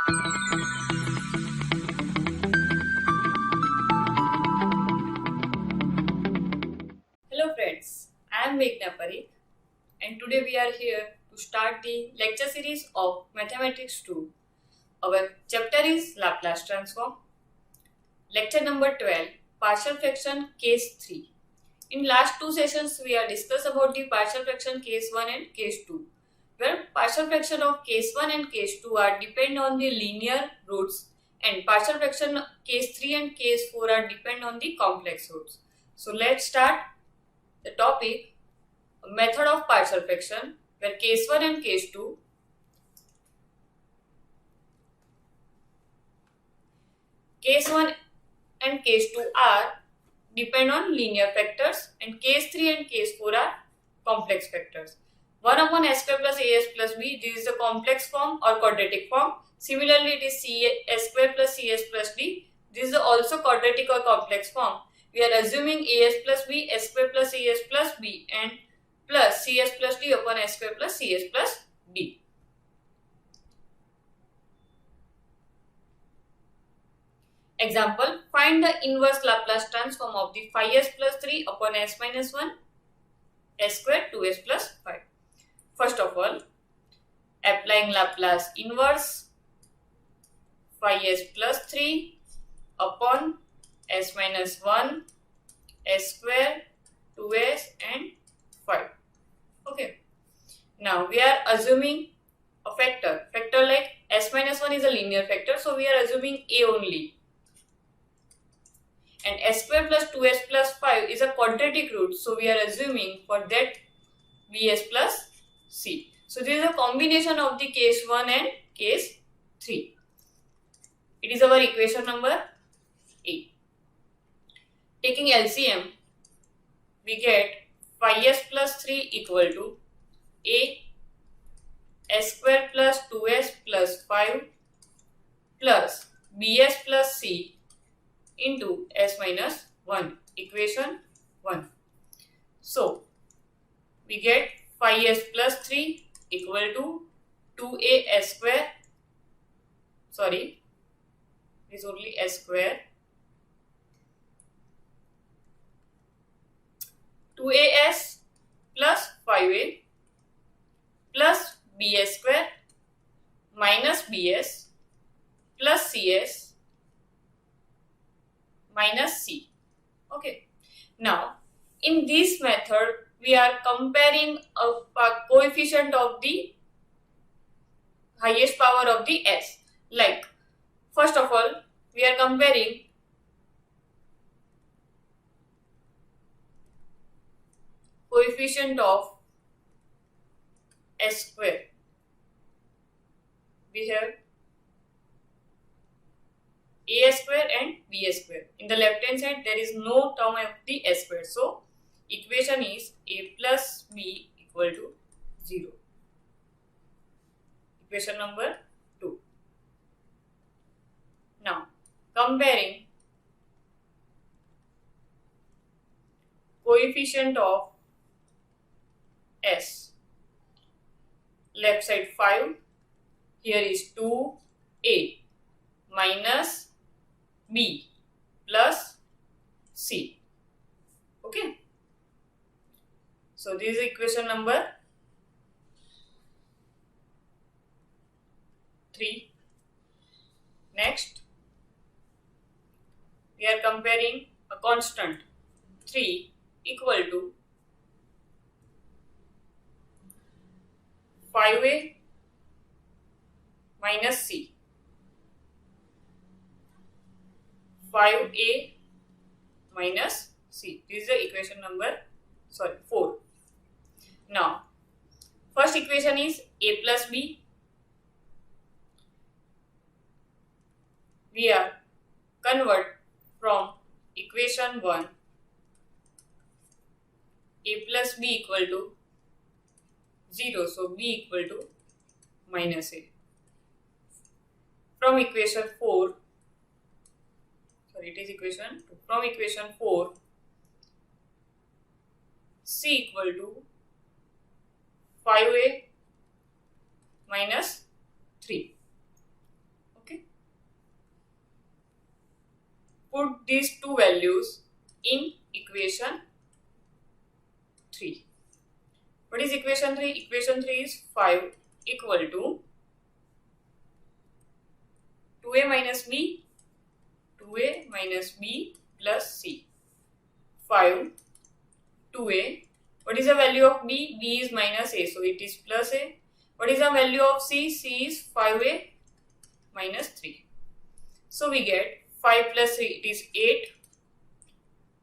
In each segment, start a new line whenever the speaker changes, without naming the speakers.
Hello friends, I am Meghna Parikh and today we are here to start the lecture series of Mathematics 2. Our chapter is Laplace Transform. Lecture number 12, Partial Fraction Case 3. In last two sessions we have discussed about the partial fraction case 1 and case 2. Where partial fraction of case 1 and case 2 are depend on the linear roots and partial fraction case 3 and case 4 are depend on the complex roots. So let's start the topic, method of partial fraction, where case 1 and case 2 and case 2 are depend on linear factors and case 3 and case 4 are complex factors. 1 upon s square plus as plus b, this is the complex form or quadratic form. Similarly, it is s square plus cs plus d, this is also quadratic or complex form. We are assuming as plus b, s square plus as plus b and plus cs plus d upon s square plus cs plus d. Example, find the inverse Laplace transform of the 5s plus 3 upon s minus 1 s square 2s plus 5. First of all, applying Laplace inverse 5s plus 3 upon s minus 1 s square 2s and 5. Okay. Now we are assuming a factor like s minus 1 is a linear factor, so we are assuming a only. And s square plus 2s plus 5 is a quadratic root, so we are assuming for that bs plus c. So this is a combination of the case 1 and case 3. It is our equation number A. Taking LCM, we get 5s plus 3 equal to A s square plus 2s plus 5 plus bs plus c into s minus 1, equation 1. So, we get 5s plus 3 equal to 2a s square, sorry, is only s square, 2as plus 5a plus bs square minus bs plus cs minus c. Okay. Now, in this method, we are comparing a coefficient of the highest power of the s. Like, first of all, we are comparing coefficient of s square. We have a square and b square. In the left hand side, there is no term of the s square. So, equation is a plus b equal to 0. Equation number 2. Now, comparing coefficient of s. Left side 5, here is 2a minus b plus c. Okay. So this is equation number 3. Next, we are comparing a constant 3 equal to 5a minus c. 5a minus c. This is the equation number 4. Now, first equation is a plus b. We are convert from equation 1 a plus b equal to 0. So, b equal to minus a. From equation 4, sorry, it is equation 2. From equation 4, c equal to 5a minus 3. put these two values in equation 3. What is equation 3? Equation 3 is 5 equal to 2a minus b, 2a minus b plus c. 5, 2a. What is the value of b? b is minus a, so it is plus a. What is the value of c? c is 5a minus 3. So we get 5 plus 3, it is 8,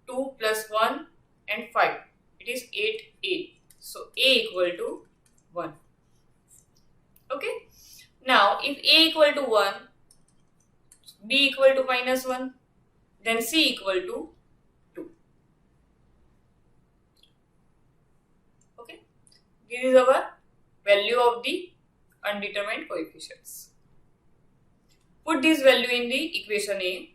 2 plus 1 and 5, it is 8a. So a equal to 1. Okay. Now if a equal to 1, b equal to minus 1, then c equal to 2. Okay. This is our value of the undetermined coefficients. Put this value in the equation A.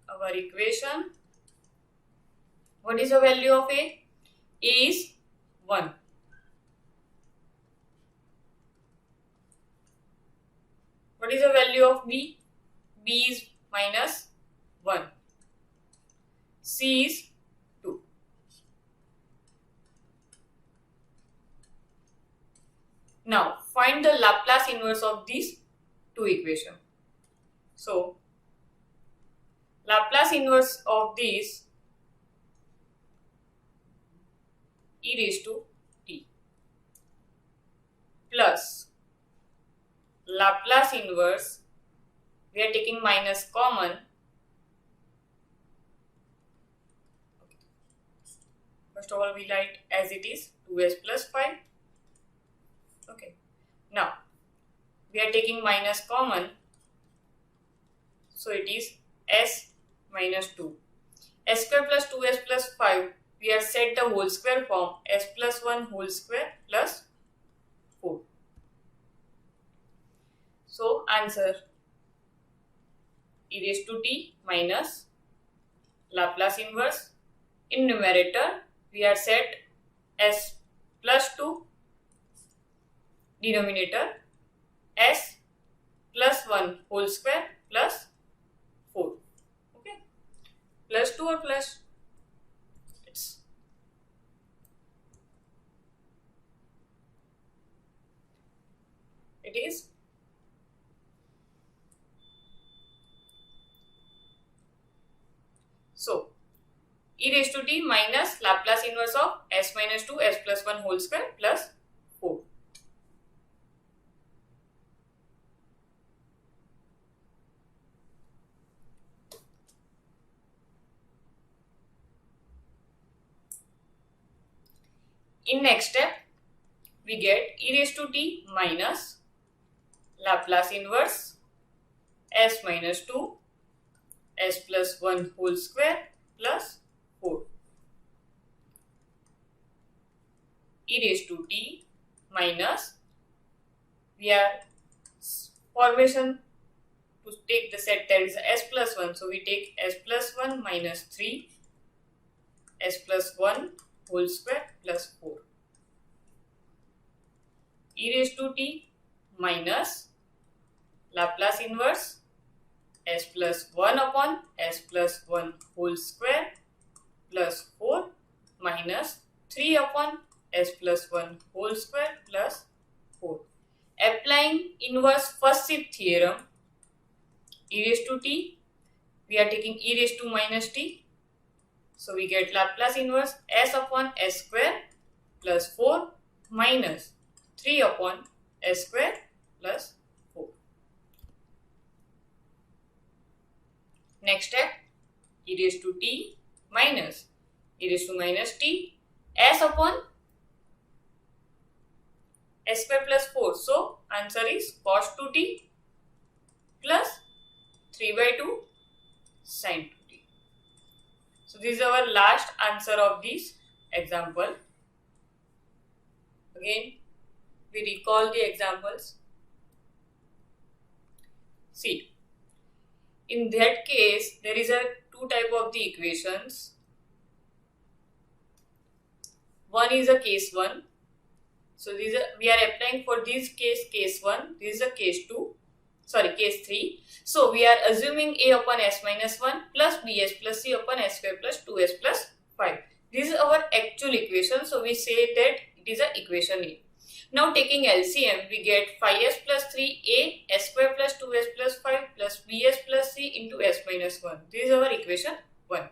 Our equation, what is the value of A? A is 1. What is the value of B? B is minus 1. C is 2. Now find the Laplace inverse of these two equations. So Laplace inverse of this e raised to t plus Laplace inverse, we are taking minus common. Okay. First of all, we write as it is 2s plus 5. Okay. Now we are taking minus common, so it is s minus 2. S square plus 2s plus 5, we have set the whole square form, s plus 1 whole square plus 4. So answer e raised to t minus Laplace inverse. In numerator, we have set s plus 2, denominator s plus 1 whole square plus 4. Okay, plus 2 or plus? It is so e raised to t minus Laplace inverse of s minus 2 s plus 1 whole square plus 4. In next step, we get e raised to t minus Laplace inverse s minus 2 s plus 1 whole square plus 4. E raised to t minus, we are formation to take the set that is s plus 1. So we take s plus 1 minus 3 s plus 1 whole square plus 4. E raised to t minus Laplace inverse s plus 1 upon s plus 1 whole square plus 4 minus 3 upon s plus 1 whole square plus 4. Applying inverse first shift theorem, e raised to t, we are taking e raised to minus t. So we get Laplace inverse s upon s square plus 4 minus 3 upon s square plus 4. Next step, e raised to t minus e raised to minus t s upon s square plus 4. So answer is cos 2t plus 3 by 2 sin 2t. So this is our last answer of this example. Again, we recall the examples. See, in that case, there is a two type of the equations. One is a case 1 So we are applying for this case 1, this is a case 2, sorry, case 3. So we are assuming a upon s minus 1 plus bs plus c upon s square plus 2s plus 5. This is our actual equation, so we say that it is a equation A. Now taking LCM, we get 5s plus 3a s square plus 2s plus 5 plus bs plus c into s minus 1. This is our equation 1.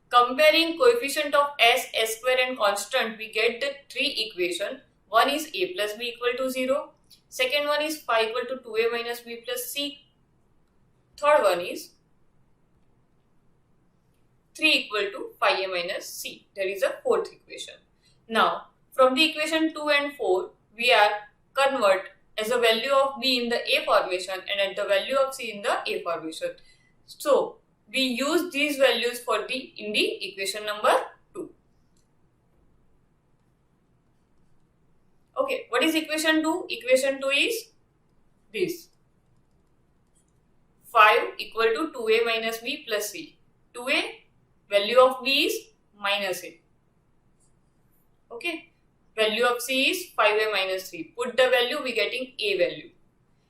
Comparing coefficient of s square and constant, we get the three equation. One is a plus b equal to 0. Second one is phi equal to 2a minus b plus c. Third one is 3 equal to phi a minus c. That is the fourth equation. Now, from the equation 2 and 4, we are convert as a value of b in the A formation and at the value of c in the A formation. So, we use these values in the equation number 2. Okay, what is equation 2? Equation 2 is this. 5 equal to 2a minus b plus c. 2a, value of b is minus a. Okay, value of c is 5a minus 3. Put the value, we getting a value.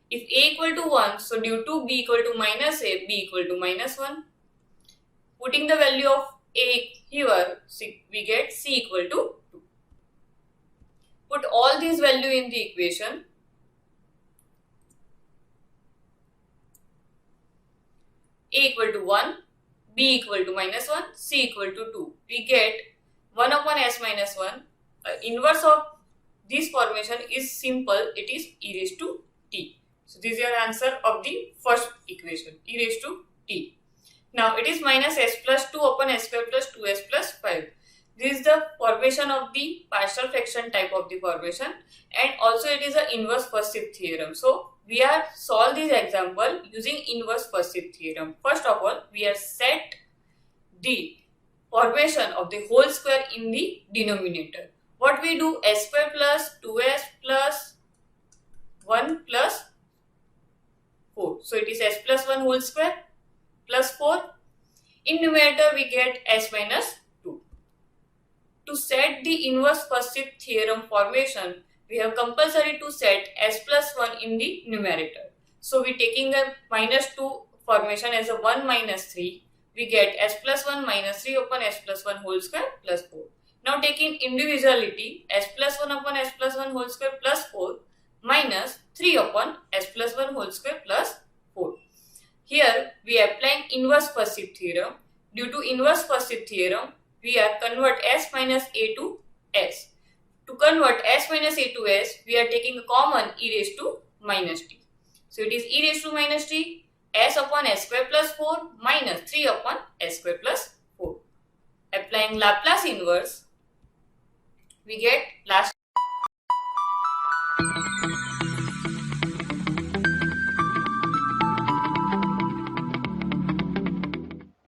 If a equal to 1, so due to b equal to minus a, b equal to minus 1. Putting the value of a here, we get c equal to 2. Put all these values in the equation. A equal to 1, b equal to minus 1, c equal to 2. We get 1 upon s minus 1. Inverse of this formation is simple, it is e raised to t. So this is your answer of the first equation, e raised to t. Now it is minus s plus 2 upon s square plus 2s plus 5. This is the formation of the partial fraction type of the formation, and also it is an inverse first shift theorem. So we are solve this example using inverse first shift theorem. First of all, we are set the formation of the whole square in the denominator. What we do, s square plus 2s plus 1 plus 4. So it is s plus 1 whole square plus 4. In numerator we get s minus 2. To set the inverse first shift theorem formation, we have compulsory to set s plus 1 in the numerator. So we taking a minus 2 formation as a 1 minus 3. We get s plus 1 minus 3 upon s plus 1 whole square plus 4. Now taking individuality, s plus 1 upon s plus 1 whole square plus 4 minus 3 upon s plus 1 whole square plus 4. Here we are applying inverse first shift theorem. Due to inverse first shift theorem, we are convert s minus a to s. To convert s minus a to s, we are taking a common e raised to minus t. So it is e raised to minus t, s upon s square plus 4 minus 3 upon s square plus 4. Applying Laplace inverse, we get last